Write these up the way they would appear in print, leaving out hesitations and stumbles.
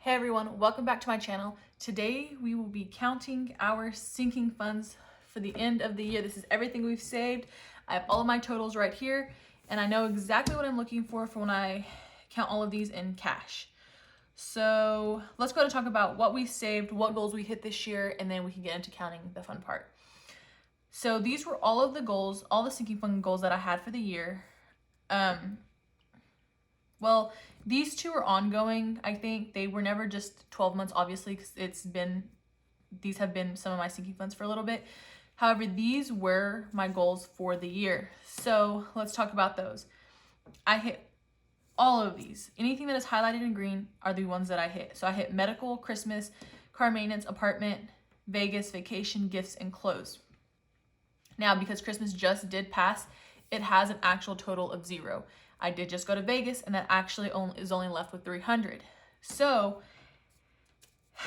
Hey everyone, welcome back to my channel. Today we will be counting our sinking funds for the end of the year. This is everything we've saved. I have all of my totals right here and I know exactly what I'm looking for when I count all of these in cash. So let's go to talk about what we saved, what goals we hit this year, and then we can get into counting the fun part. So these were all of the goals, all the sinking fund goals that I had for the year. Well, these two are ongoing. I think they were never just 12 months, obviously, because these have been some of my sinking funds for a little bit. However, these were my goals for the year. So let's talk about those. I hit all of these. Anything that is highlighted in green are the ones that I hit. So I hit medical, Christmas, car maintenance, apartment, Vegas, vacation, gifts, and clothes. Now, because Christmas just did pass, it has an actual total of 0. I did just go to Vegas and that actually is only left with 300. So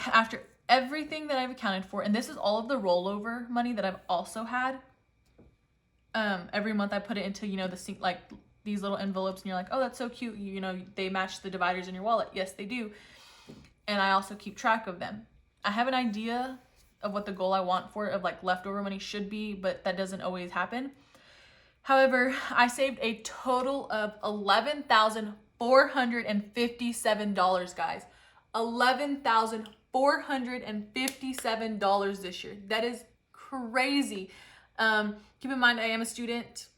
after everything that I've accounted for, and this is all of the rollover money that I've also had, every month I put it into, like these little envelopes and you're like, oh, that's so cute. They match the dividers in your wallet. Yes, they do. And I also keep track of them. I have an idea of what the goal I want for it of like leftover money should be, but that doesn't always happen. However, I saved a total of $11,457, guys. $11,457 this year. That is crazy. Keep in mind, I am a student,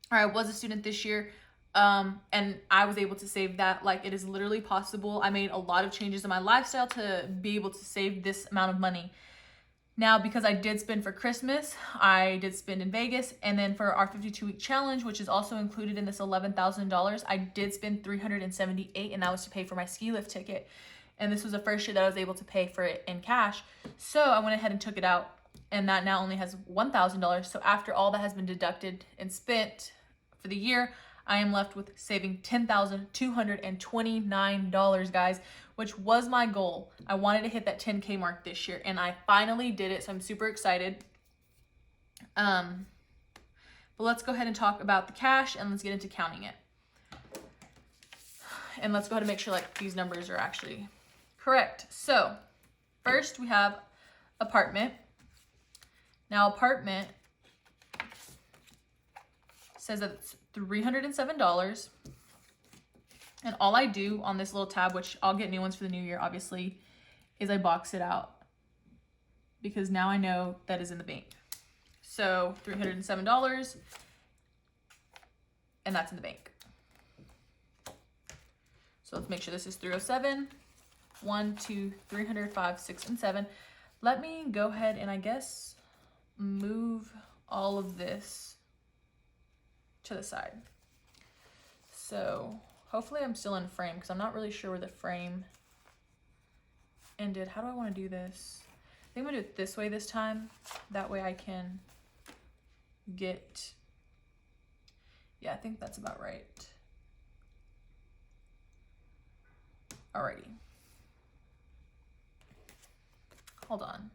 or I was a student this year, and I was able to save that. Like, it is literally possible. I made a lot of changes in my lifestyle to be able to save this amount of money. Now, because I did spend for Christmas, I did spend in Vegas, and then for our 52-week challenge, which is also included in this $11,000, I did spend $378, and that was to pay for my ski lift ticket. And this was the first year that I was able to pay for it in cash. So I went ahead and took it out, and that now only has $1,000. So after all that has been deducted and spent for the year, I am left with saving $10,229, guys, which was my goal. I wanted to hit that 10K mark this year, and I finally did it, so I'm super excited. But let's go ahead and talk about the cash, and let's get into counting it. And let's go ahead and make sure like these numbers are actually correct. So first we have apartment. Now apartment says that it's $307. And all I do on this little tab, which I'll get new ones for the new year, obviously, is I box it out because now I know that is in the bank. So $307, and that's in the bank. So let's make sure this is 307, 1, 2, 300, 5, 6, and 7. Let me go ahead and I guess move all of this to the side. So hopefully I'm still in frame because I'm not really sure where the frame ended. How do I want to do this? I think I'm gonna do it this way this time. That way I can get, yeah, I think that's about right. Alrighty. Hold on.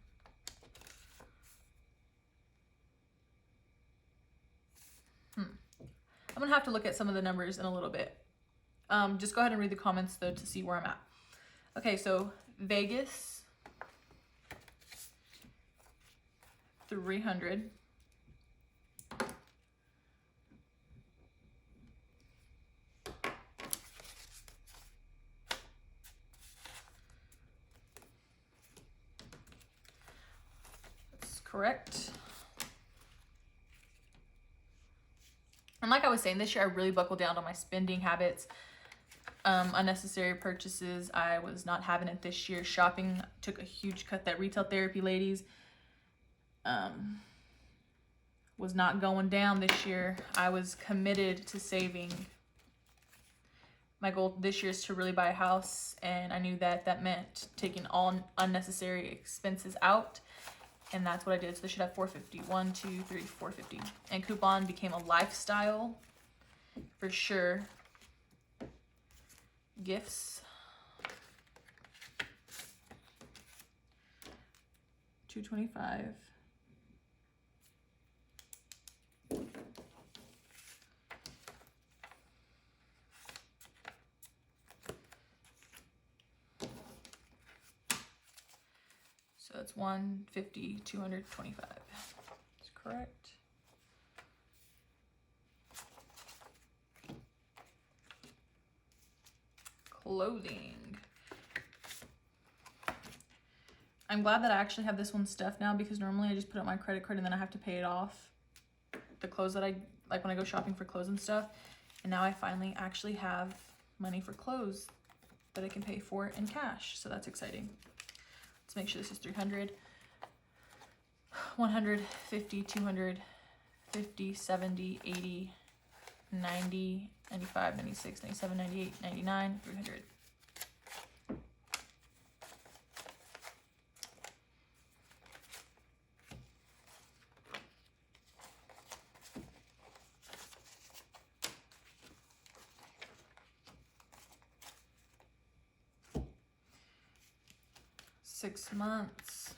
I'm gonna have to look at some of the numbers in a little bit. Just go ahead and read the comments though to see where I'm at. Okay, so Vegas, 300. That's correct. And like I was saying, this year I really buckled down on my spending habits. Unnecessary purchases, I was not having it this year. Shopping took a huge cut. That retail therapy, ladies, was not going down this year. I was committed to saving. My goal this year is to really buy a house, and I knew that that meant taking all unnecessary expenses out, and that's what I did. So this should have 450. 1, 2, 3, 450. And coupon became a lifestyle for sure. Gifts, 225. So it's 150, 225. That's correct. Clothing. I'm glad that I actually have this one stuffed now, because normally I just put up my credit card and then I have to pay it off. The clothes that I like when I go shopping for clothes and stuff. And now I finally actually have money for clothes that I can pay for in cash. So that's exciting. Let's make sure this is 300, 150, 200, 50, 70, 80, 90, 95, 96, 97, 98, 99, 300. Six months.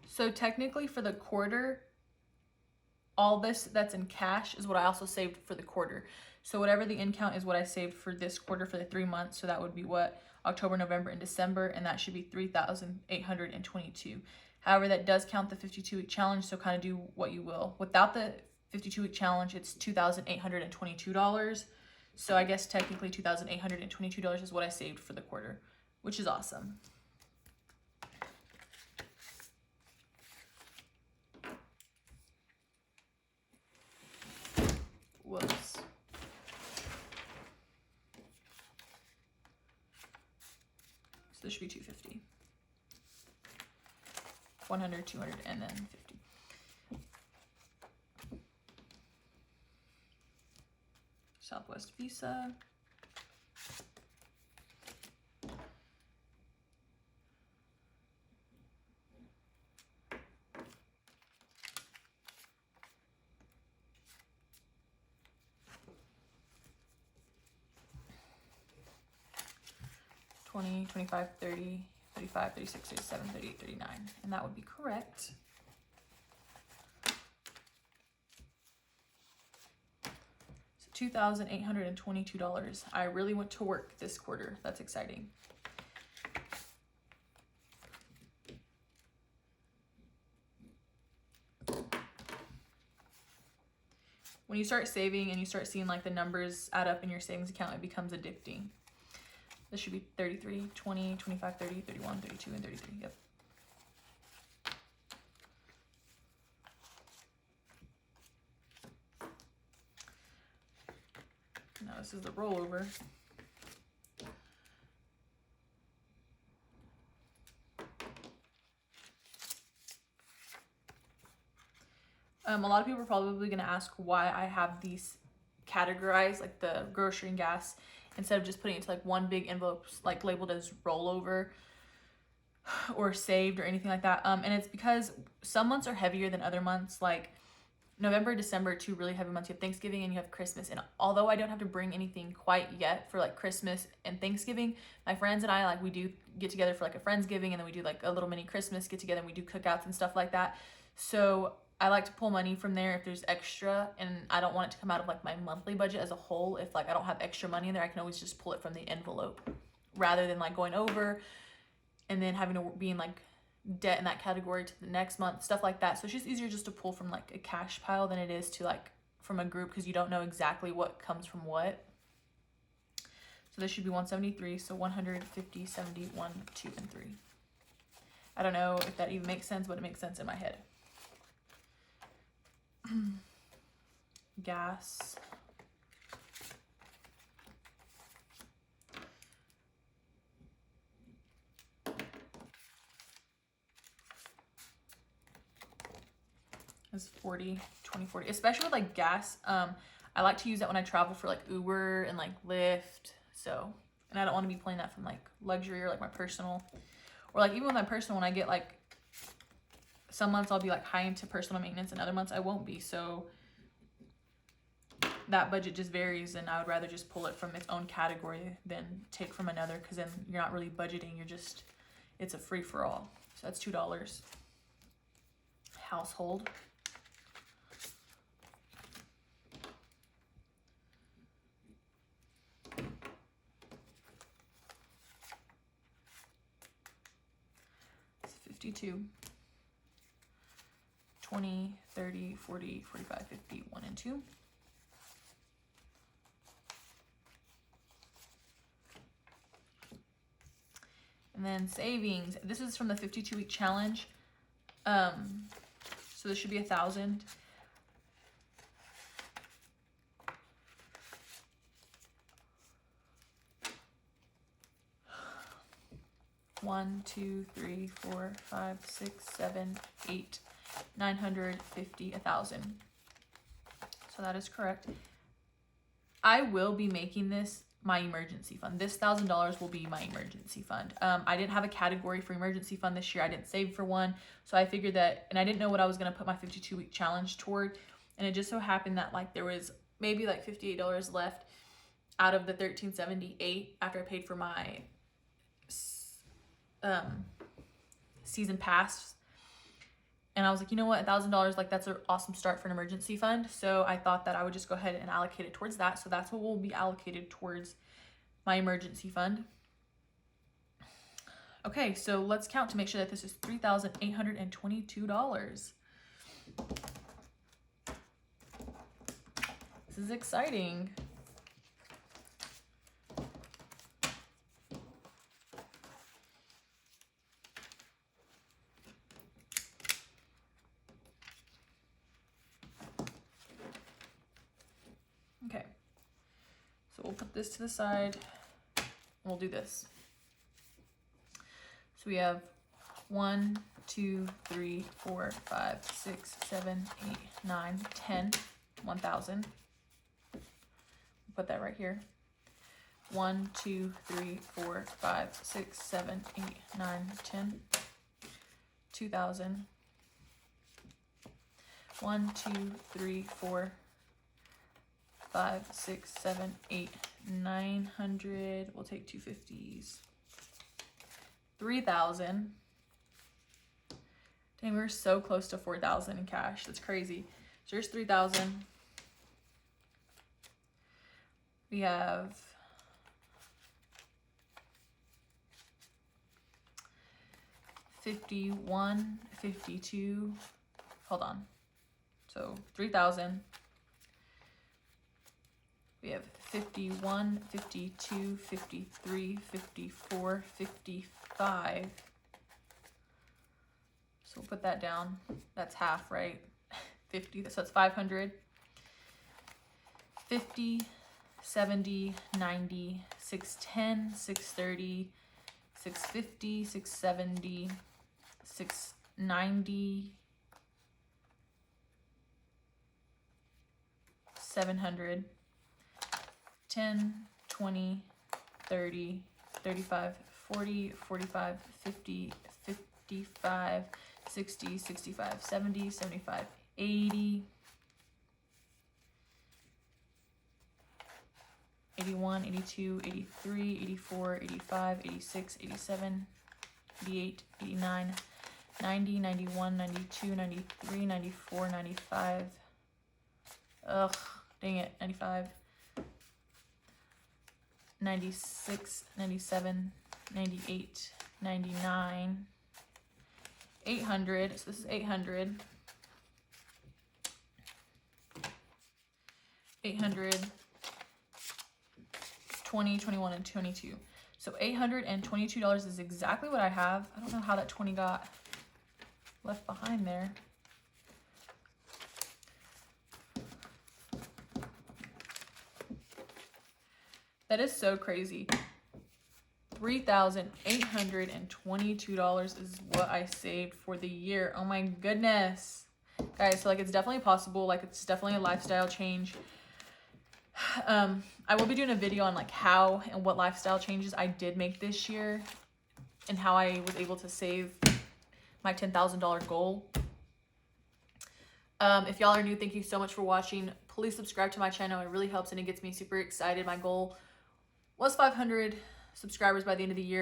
So technically for the quarter, all this that's in cash is what I also saved for the quarter. So whatever the in count is what I saved for this quarter for the 3 months. So that would be what? October, November, and December, and that should be 3,822. However, that does count the 52-week challenge, so kind of do what you will. Without the 52-week challenge, it's $2,822. So I guess technically $2,822 is what I saved for the quarter, which is awesome. Whoops. So this should be 250. 100, 200, and then 50. Southwest Visa. $20, $25, $30, $35, $36, $37, $38, $39, and that would be correct. So $2,822. I really went to work this quarter. That's exciting. When you start saving and you start seeing like the numbers add up in your savings account, it becomes addicting. This should be 33, 20, 25, 30, 31, 32, and 33. Yep. Now this is the rollover. A lot of people are probably going to ask why I have these categorized, like the grocery and gas, instead of just putting it into like one big envelope, like labeled as rollover or saved or anything like that. And it's because some months are heavier than other months. Like November, December are 2 really heavy months. You have Thanksgiving and you have Christmas. And although I don't have to bring anything quite yet for like Christmas and Thanksgiving, my friends and I, like, we do get together for like a Friendsgiving, and then we do like a little mini Christmas get together, and we do cookouts and stuff like that. So I like to pull money from there if there's extra, and I don't want it to come out of like my monthly budget as a whole. If like I don't have extra money in there, I can always just pull it from the envelope rather than like going over and then having to be in like debt in that category to the next month, stuff like that. So it's just easier just to pull from like a cash pile than it is to like from a group, because you don't know exactly what comes from what. So this should be 173. So 150, 70, 1, 2, and 3. I don't know if that even makes sense, but it makes sense in my head. Gas. Is 40, 20, 40, especially with like gas. I like to use that when I travel for like Uber and like Lyft. So, and I don't want to be playing that from like luxury or like my personal, or like even with my personal, when I get like, some months I'll be like high into personal maintenance and other months I won't be. So that budget just varies, and I would rather just pull it from its own category than take from another, because then you're not really budgeting, you're just, it's a free-for-all. So that's $2. Household. It's 52. 20, 30, 40, 45, 50, 1 and 2. And then savings. This is from the 52-week challenge. So this should be 1,000. One, 2, 3, 4, 5, 6, 7, 8, 950, 1,000. So that is correct. I will be making this my emergency fund. This $1,000 will be my emergency fund. I didn't have a category for emergency fund this year. I didn't save for one. So I figured that, and I didn't know what I was going to put my 52-week challenge toward. And it just so happened that like there was maybe like $58 left out of the $1,378 after I paid for my season pass. And I was like, you know what, $1,000, like that's an awesome start for an emergency fund. So I thought that I would just go ahead and allocate it towards that. So that's what will be allocated towards my emergency fund. Okay, so let's count to make sure that this is $3,822. This is exciting. Okay, so we'll put this to the side and we'll do this. So we have 1, 2, 3, 4, 5, 6, 7, 8, 9, 10, 1,000. Put that right here. 1, 2, 3, 4, 5, 6, 7, 8, 9, 10, 2,000. 1, 2, 3, 4, 5, 6, 7, 8, 900. We'll take 250s. 3,000. Dang, we're so close to 4,000 in cash. That's crazy. So here's 3,000. We have $51, $52. Hold on. So 3,000. We have 51, 52, 53, 54, 55. So we'll put that down. That's half, right? 50, so that's 500. 50, 70, 90, 610, 630, 650, 670, 690, 700. 10, 20, 30, 35, 40, 45, 50, 55, 60, 65, 70, 75, 80, 81, 82, 83, 84, 85, 86, 87, 88, 89, 90, 91, 92, 93, 94, 95. Ugh, dang it, 95. 96, 97, 98, 99, 800. So this is 800. 800, 20, 21, and 22. So $822 is exactly what I have. I don't know how that 20 got left behind there. That is so crazy. $3,822 is what I saved for the year. Oh my goodness. Guys, so like it's definitely possible. Like it's definitely a lifestyle change. I will be doing a video on like how and what lifestyle changes I did make this year and how I was able to save my $10,000 goal. If y'all are new, thank you so much for watching. please subscribe to my channel. It really helps and it gets me super excited. My goal was 500 subscribers by the end of the year.